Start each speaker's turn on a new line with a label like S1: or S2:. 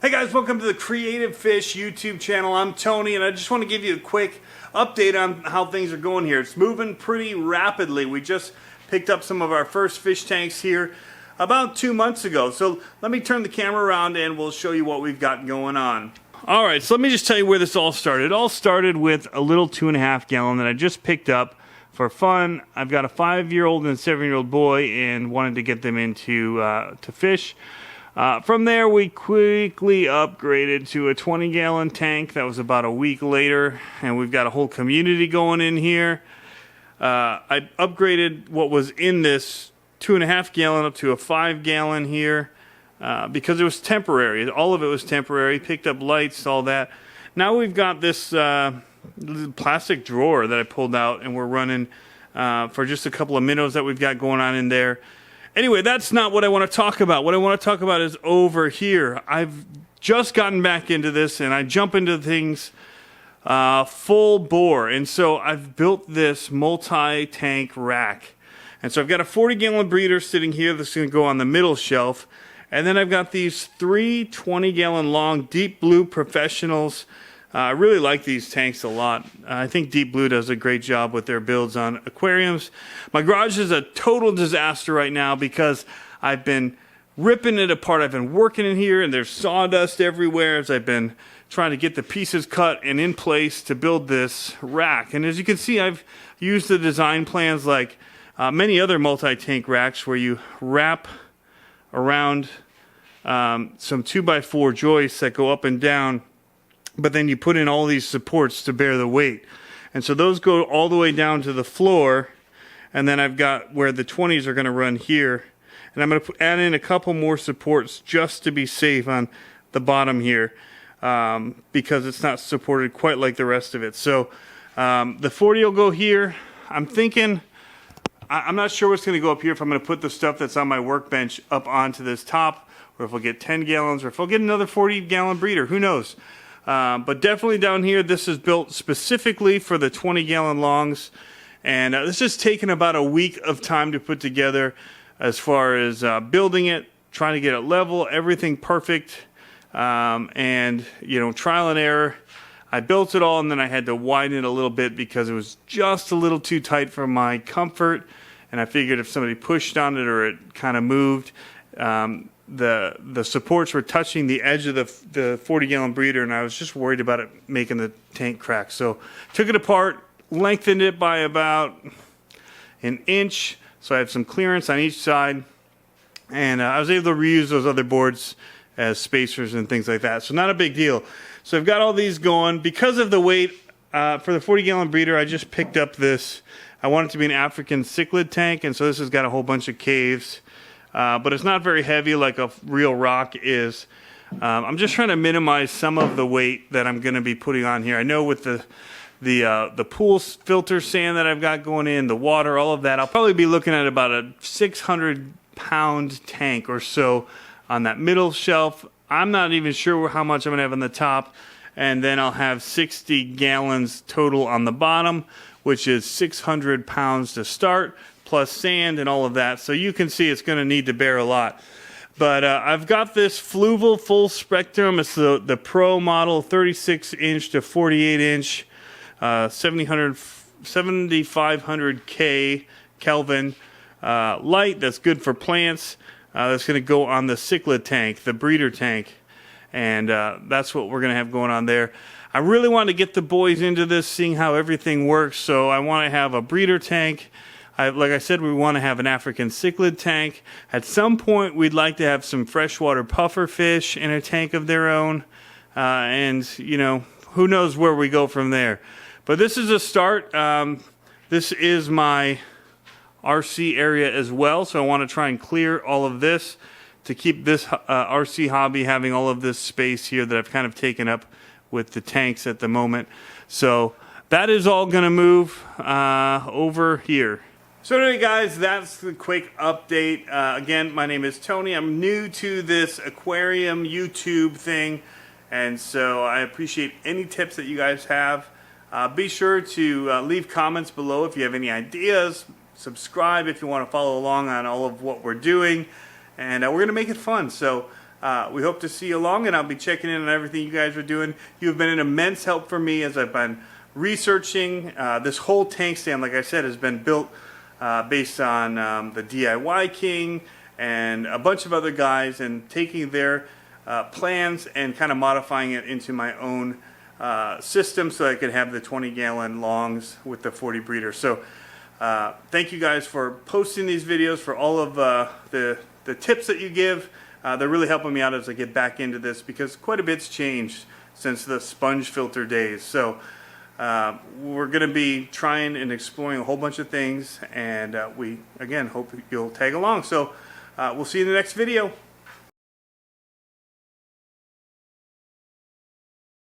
S1: Hey guys, welcome to the Creative Fish YouTube channel. I'm Tony and I just want to give you a quick update on how things are going here. It's moving pretty rapidly. We just picked up some of our first fish tanks here about 2 months ago. So let me turn the camera around and we'll show you what we've got going on. Alright, so let me just tell you where this all started. It all started with a little 2.5 gallon that I just picked up for fun. I've got a 5-year-old and a 7-year-old boy and wanted to get them into to fish. From there, we quickly upgraded to a 20-gallon tank. That was about a week later, and we've got a whole community going in here. I upgraded what was in this 2.5 gallon up to a 5-gallon here because it was temporary. All of it was temporary. Picked up lights, all that. Now we've got this plastic drawer that I pulled out, and we're running for just a couple of minnows that we've got going on in there. Anyway, that's not what I want to talk about. What I want to talk about is over here. I've just gotten back into this, and I jump into things full bore. And so I've built this multi-tank rack. And so I've got a 40-gallon breeder sitting here that's going to go on the middle shelf. And then I've got these 3 20-gallon long Deep Blue Professionals. I really like these tanks a lot. I think Deep Blue does a great job with their builds on aquariums. My garage is a total disaster right now because I've been ripping it apart. I've been working in here and there's sawdust everywhere as I've been trying to get the pieces cut and in place to build this rack. And as you can see, I've used the design plans like many other multi-tank racks where you wrap around some 2x4 joists that go up and down, but then you put in all these supports to bear the weight. And so those go all the way down to the floor, and then I've got where the 20s are going to run here. And I'm going to add in a couple more supports just to be safe on the bottom here because it's not supported quite like the rest of it. So the 40 will go here. I'm thinking, I'm not sure what's going to go up here, if I'm going to put the stuff that's on my workbench up onto this top, or if we'll get 10 gallons, or if we'll get another 40-gallon breeder. Who knows? But definitely down here, this is built specifically for the 20-gallon longs, and this has taken about a week of time to put together as far as building it, trying to get it level, everything perfect, and trial and error. I built it all, and then I had to widen it a little bit because it was just a little too tight for my comfort, and I figured if somebody pushed on it or it kind of moved, the supports were touching the edge of the 40-gallon breeder, and I was just worried about it making the tank crack. So took it apart, lengthened it by about an inch, so I have some clearance on each side, and I was able to reuse those other boards as spacers and things like that. So not a big deal. So I've got all these going. Because of the weight, for the 40-gallon breeder, I just picked up this. I want it to be an African cichlid tank, and so this has got a whole bunch of caves. But it's not very heavy like a real rock is. I'm just trying to minimize some of the weight that I'm going to be putting on here. I know with the pool filter sand that I've got going in, the water, all of that, I'll probably be looking at about a 600-pound tank or so on that middle shelf. I'm not even sure how much I'm going to have on the top. And then I'll have 60 gallons total on the bottom, which is 600 pounds to start, plus sand and all of that. So you can see it's going to need to bear a lot. But I've got this Fluval full spectrum. It's the Pro model, 36-inch to 48-inch, 7500K Kelvin light that's good for plants. That's going to go on the cichlid tank, the breeder tank. And that's what we're going to have going on there. I really want to get the boys into this, seeing how everything works. So I want to have a breeder tank. Like I said, we want to have an African cichlid tank. At some point, we'd like to have some freshwater puffer fish in a tank of their own. And, who knows where we go from there. But this is a start. This is my RC area as well. So I want to try and clear all of this to keep this RC hobby having all of this space here that I've kind of taken up with the tanks at the moment. So that is all going to move over here. So anyway guys, that's the quick update. Again, my name is Tony. I'm new to this aquarium YouTube thing, and so I appreciate any tips that you guys have. Be sure to leave comments below if you have any ideas. Subscribe if you want to follow along on all of what we're doing, and we're going to make it fun. So we hope to see you along, and I'll be checking in on everything you guys are doing. You've been an immense help for me as I've been researching. This whole tank stand, like I said, has been built based on the DIY King and a bunch of other guys, and taking their plans and kind of modifying it into my own system so I could have the 20-gallon longs with the 40 breeder. So thank you guys for posting these videos, for all of the tips that you give. They're really helping me out as I get back into this, because quite a bit's changed since the sponge filter days. So we're going to be trying and exploring a whole bunch of things, and we again hope you'll tag along. So we'll see you in the next video.